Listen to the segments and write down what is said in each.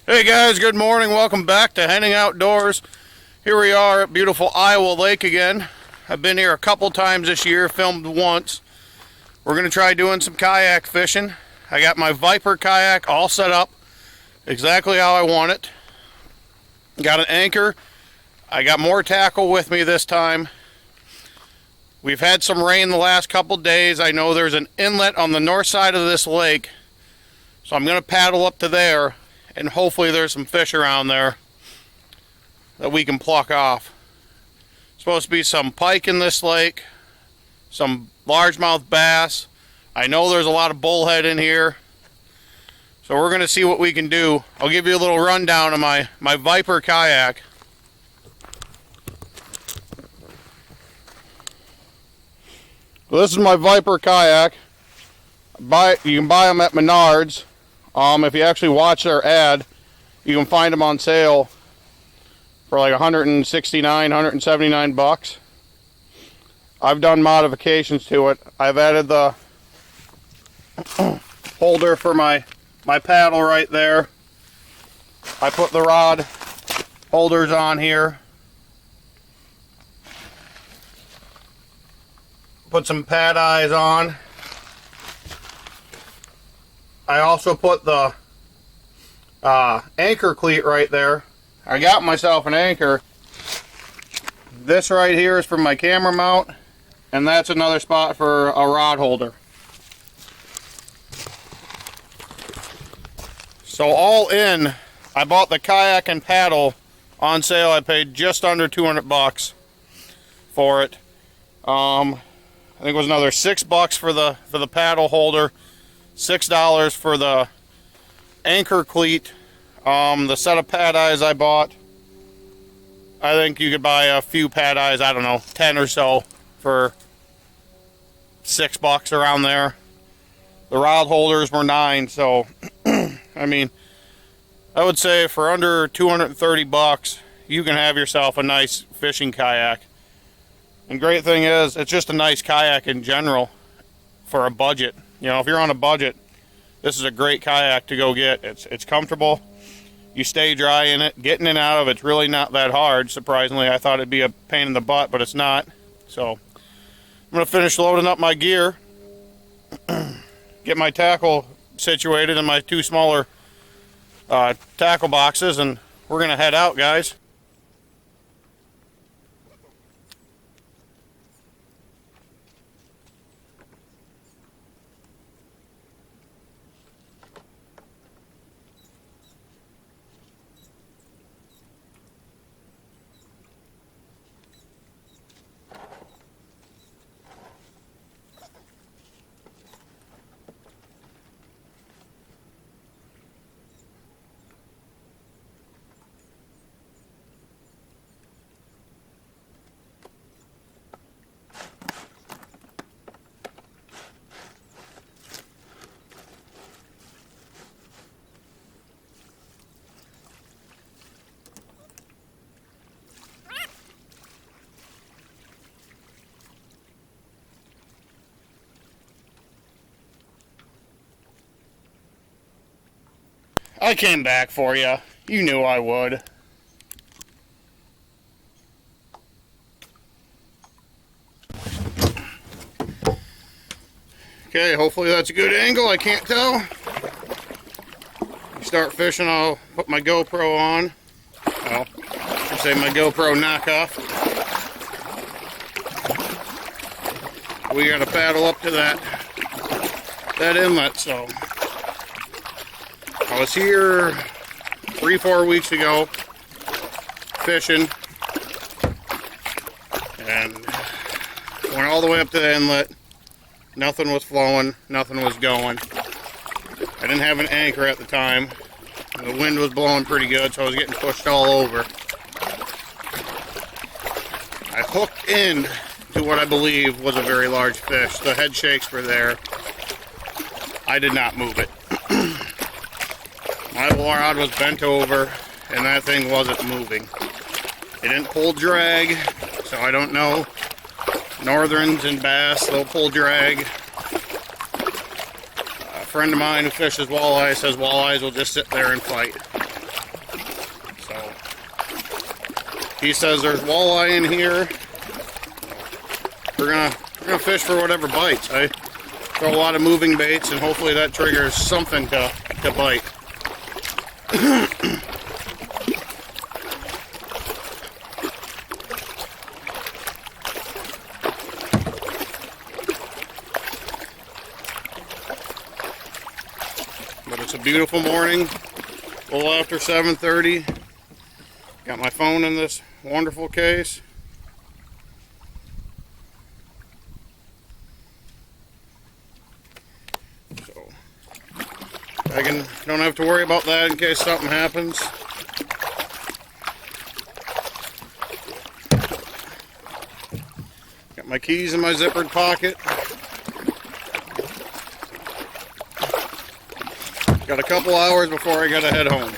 Hey guys, good morning. Welcome back to Heading Outdoors. Here we are at beautiful Iowa Lake again. I've been here a couple times this year, filmed once. We're going to try doing some kayak fishing. I got my Viper kayak all set up exactly how I want it. Got an anchor. I got more tackle with me this time. We've had some rain the last couple days. I know there's an inlet on the north side of this lake, so I'm going to paddle up to there. And hopefully there's some fish around there that we can pluck off. Supposed to be some pike in this lake, some largemouth bass. I know there's a lot of bullhead in here. So we're going to see what we can do. I'll give you a little rundown of my Viper kayak. Well, this is my Viper kayak. You can buy them at Menards. If you actually watch their ad, you can find them on sale for like 169, 179 bucks. I've done modifications to it. I've added the holder for my paddle right there. I put the rod holders on here. Put some pad eyes on. I also put the anchor cleat right there. I got myself an anchor. This right here is for my camera mount, and that's another spot for a rod holder. So all in, I bought the kayak and paddle on sale. I paid just under 200 bucks for it. I think it was another $6 for the paddle holder. $6 for the anchor cleat. The set of pad eyes I bought, I think you could buy a few pad eyes, I don't know, 10 or so for $6 around there. The rod holders were $9, so I mean, I would say for under 230 bucks, you can have yourself a nice fishing kayak. And great thing is, it's just a nice kayak in general for a budget. You know, if you're on a budget, this is a great kayak to go get. It's comfortable. You stay dry in it. Getting in and out of it's really not that hard. Surprisingly, I thought it'd be a pain in the butt, but it's not. So I'm going to finish loading up my gear, get my tackle situated in my two smaller tackle boxes, and we're going to head out, guys. I came back for you. You knew I would. Okay, hopefully that's a good angle. I can't tell. Start fishing, I'll put my GoPro on. Well, I say my GoPro knockoff. We gotta paddle up to that inlet, so. I was here 3-4 weeks ago fishing and went all the way up to the inlet. Nothing was flowing, nothing was going. I didn't have an anchor at the time. The wind was blowing pretty good, so I was getting pushed all over. I hooked in to what I believe was a very large fish. The head shakes were there. I did not move it. My rod was bent over, and that thing wasn't moving. It didn't pull drag, so I don't know. Northerns and bass, they'll pull drag. A friend of mine who fishes walleye says walleyes will just sit there and fight. He says there's walleye in here. We're gonna fish for whatever bites. I throw a lot of moving baits, and hopefully that triggers something to bite. But it's a beautiful morning, a little after 7:30. Got my phone in this wonderful case. So don't have to worry about that in case something happens. Got my keys in my zippered pocket. Got a couple hours before I gotta head home.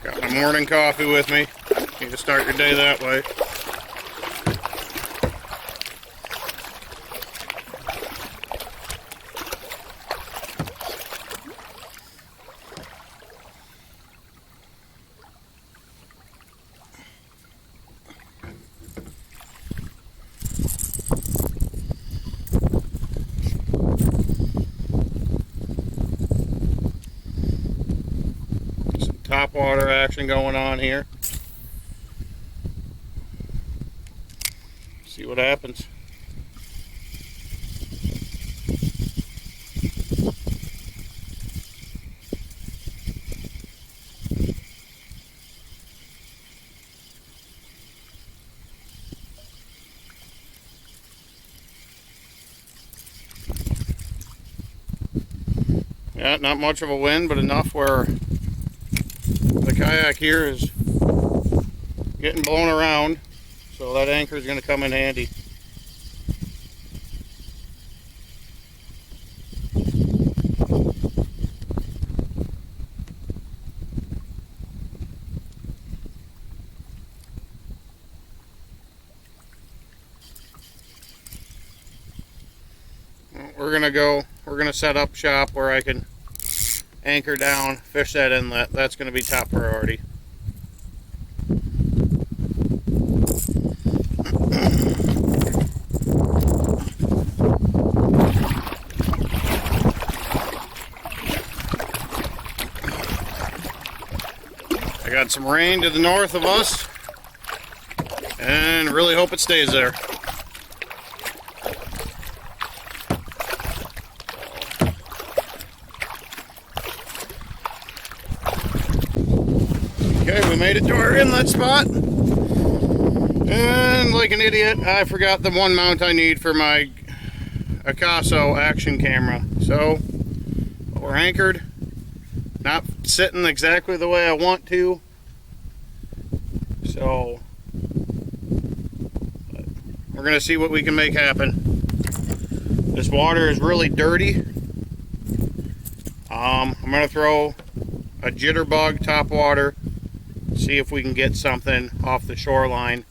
Got my morning coffee with me. Need to start your day that way. Top water action going on here. See what happens. Yeah, not much of a wind, but enough where the kayak here is getting blown around, so that anchor is going to come in handy. We're going to set up shop where I can anchor down, fish that inlet. That's going to be top priority. I got some rain to the north of us, and really hope it stays there. Okay, we made it to our inlet spot, and like an idiot, I forgot the one mount I need for my Akaso action camera. So we're anchored, not sitting exactly the way I want to, so we're gonna see what we can make happen. This water is really dirty. I'm gonna throw a jitterbug top water, see if we can get something off the shoreline.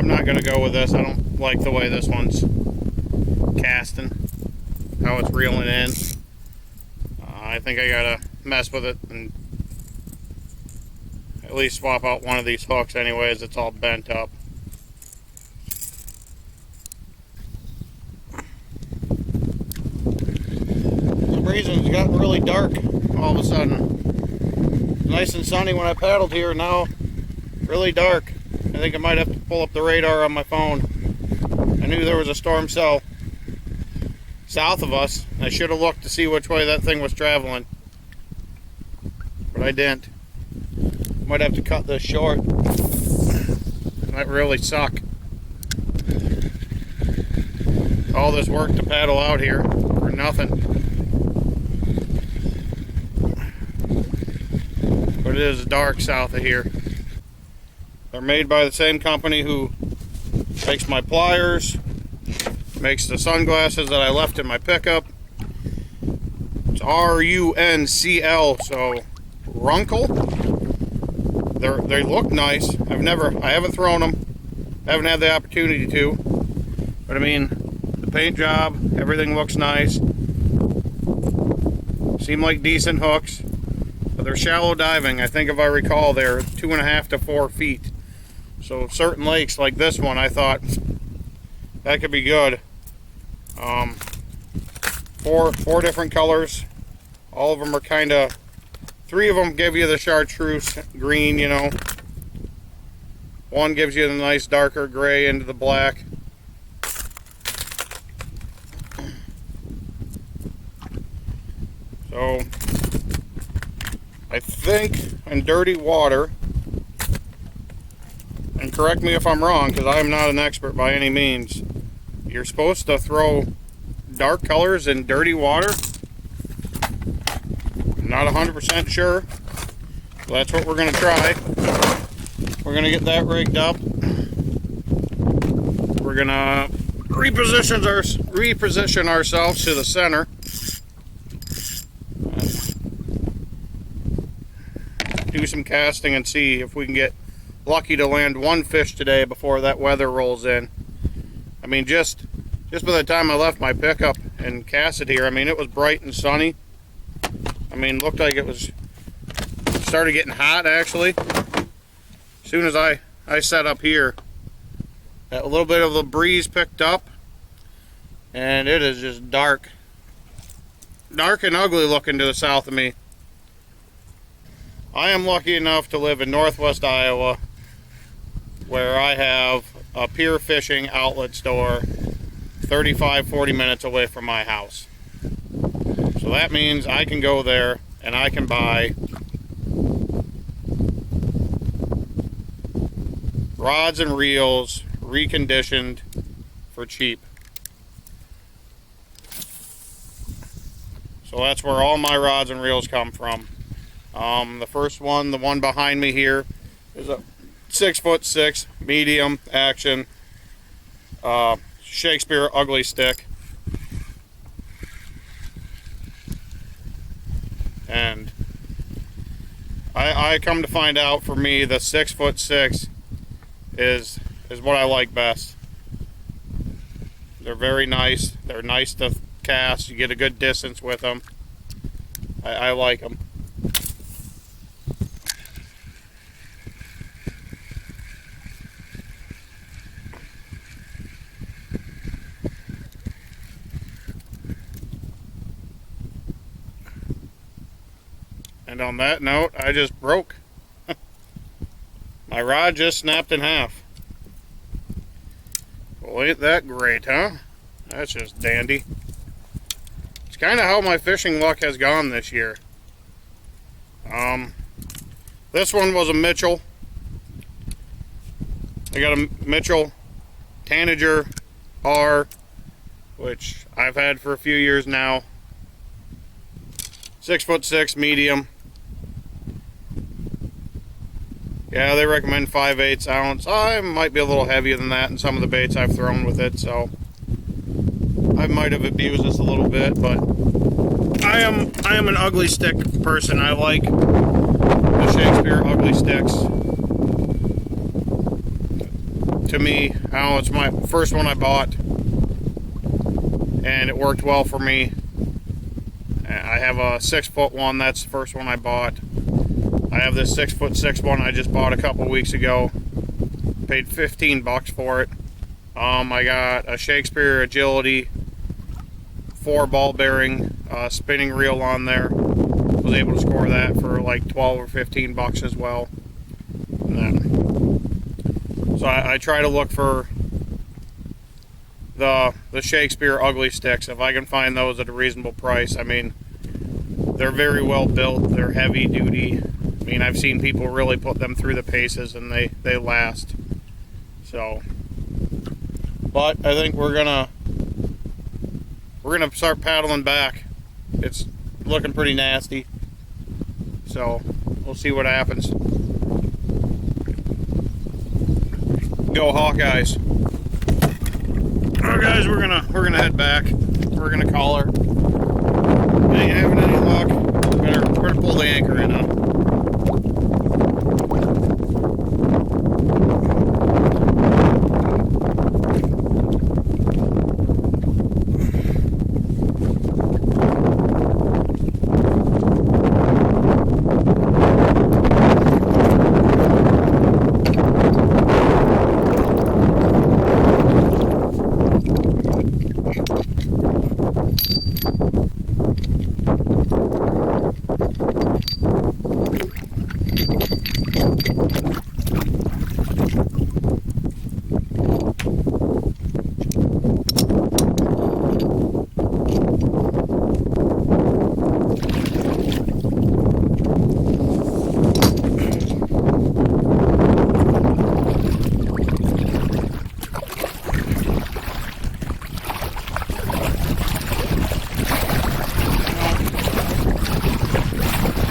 I'm not going to go with this. I don't like the way this one's casting, how it's reeling in. I think I got to mess with it and at least swap out one of these hooks anyways. It's all bent up. For some reason it's gotten really dark all of a sudden. Nice and sunny when I paddled here, now really dark. I think I might have to pull up the radar on my phone. I knew there was a storm cell south of us. I should have looked to see which way that thing was traveling, but I didn't. Might have to cut this short. That really suck. All this work to paddle out here for nothing. But it is dark south of here. They're made by the same company who makes my pliers, makes the sunglasses that I left in my pickup. It's RUNCL, so Runkle. They look nice. I haven't thrown them. I haven't had the opportunity to. But I mean, the paint job, everything looks nice. Seem like decent hooks. But they're shallow diving. I think if I recall, they're 2.5 to 4 feet. So certain lakes like this one, I thought that could be good. Four different colors. All of them are kind of, 3 of them give you the chartreuse green, you know. One gives you the nice darker gray into the black. So I think in dirty water, and correct me if I'm wrong because I am not an expert by any means, you're supposed to throw dark colors in dirty water. I'm not 100% sure. So that's what we're going to try. We're going to get that rigged up. We're going to reposition ourselves to the center. Do some casting and see if we can get lucky to land one fish today before that weather rolls in. I mean, just by the time I left my pickup and cast it here, I mean, it was bright and sunny. I mean, looked like it was started getting hot actually. As soon as I set up here, a little bit of the breeze picked up, and it is just dark and ugly looking to the south of me. I am lucky enough to live in northwest Iowa, where I have a pier fishing outlet store 35-40 minutes away from my house. So that means I can go there and I can buy rods and reels reconditioned for cheap. So that's where all my rods and reels come from. The first one, the one behind me here, is a 6'6" medium action Shakespeare ugly stick. And I come to find out, for me, the 6'6" is what I like best. They're very nice. They're nice to cast. You get a good distance with them. I like them. And on that note, I just broke. My rod just snapped in half. Well, ain't that great, huh? That's just dandy. It's kind of how my fishing luck has gone this year. This one was a Mitchell. I got a Mitchell Tanager R, which I've had for a few years now. 6'6" medium. Yeah, they recommend 5/8 ounce. I might be a little heavier than that in some of the baits I've thrown with it, so I might have abused this a little bit, but I am an ugly stick person. I like the Shakespeare ugly sticks. to me. I don't know, it's my first one I bought, and it worked well for me. I have a 6-foot one. That's the first one I bought. I have this 6'6" one I just bought a couple weeks ago. Paid $15 for it. I got a Shakespeare Agility 4 ball bearing spinning reel on there. Was able to score that for like 12 or $15 as well. So I try to look for the Shakespeare ugly sticks if I can find those at a reasonable price. I mean, they're very well built. They're heavy duty. I mean, I've seen people really put them through the paces, and they last. So, but I think we're gonna start paddling back. It's looking pretty nasty. So we'll see what happens. Go Hawkeyes! Alright guys, we're gonna head back. We're gonna call her. Ain't having any luck. We're gonna pull the anchor in, huh?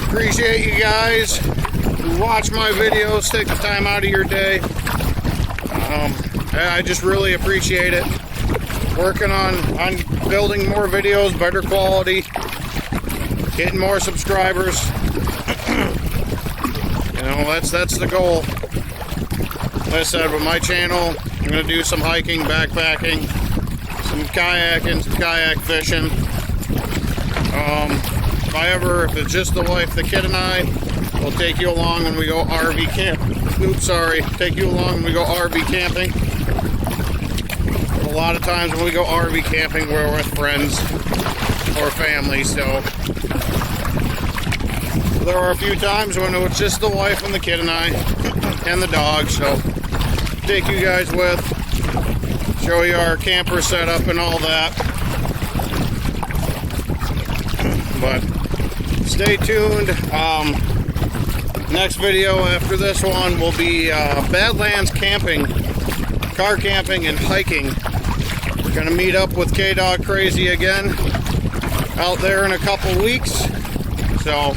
Appreciate you guys who watch my videos, take the time out of your day. I just really appreciate it. Working on building more videos, better quality, getting more subscribers. You know, that's the goal. Like I said, with my channel, I'm going to do some hiking, backpacking, some kayaking, some kayak fishing. If it's just the wife, the kid, and I, we'll take you along when we go RV camp. Take you along when we go RV camping. But a lot of times when we go RV camping, we're with friends or family, so there are a few times when it's just the wife and the kid and I, and the dog, so take you guys with, show you our camper setup and all that. But stay tuned. Next video after this one will be Badlands camping, car camping and hiking. We're going to meet up with K-Dog Crazy again out there in a couple weeks. So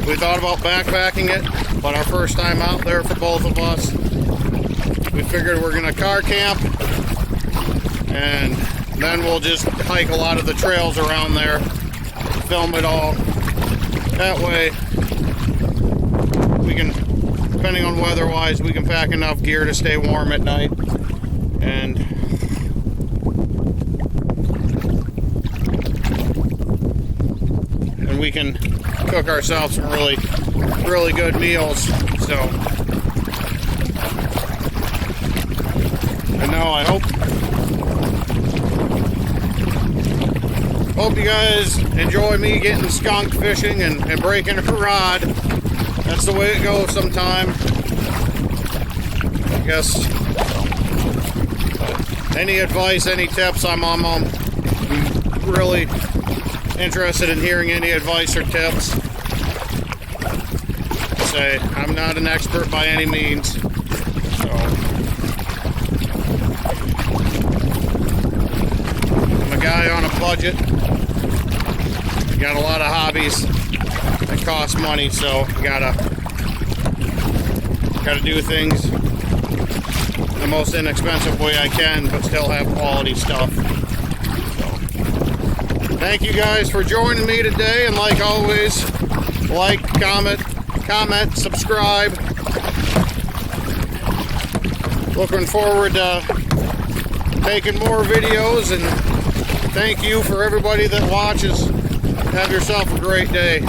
we thought about backpacking it, but our first time out there for both of us. We figured we're going to car camp, and then we'll just hike a lot of the trails around there, film it all. That way we can, depending on weather-wise, we can pack enough gear to stay warm at night, and we can cook ourselves some really good meals. So, and now I hope you guys enjoy me getting skunk fishing and breaking a rod. That's the way it goes sometime. I guess any advice, any tips, I'm really interested in hearing any advice or tips. I'm not an expert by any means. So I'm a guy on a budget. Got a lot of hobbies that cost money, so you gotta do things the most inexpensive way I can, but still have quality stuff. So, thank you guys for joining me today, and like always, like, comment, subscribe. Looking forward to making more videos, and thank you for everybody that watches. Have yourself a great day.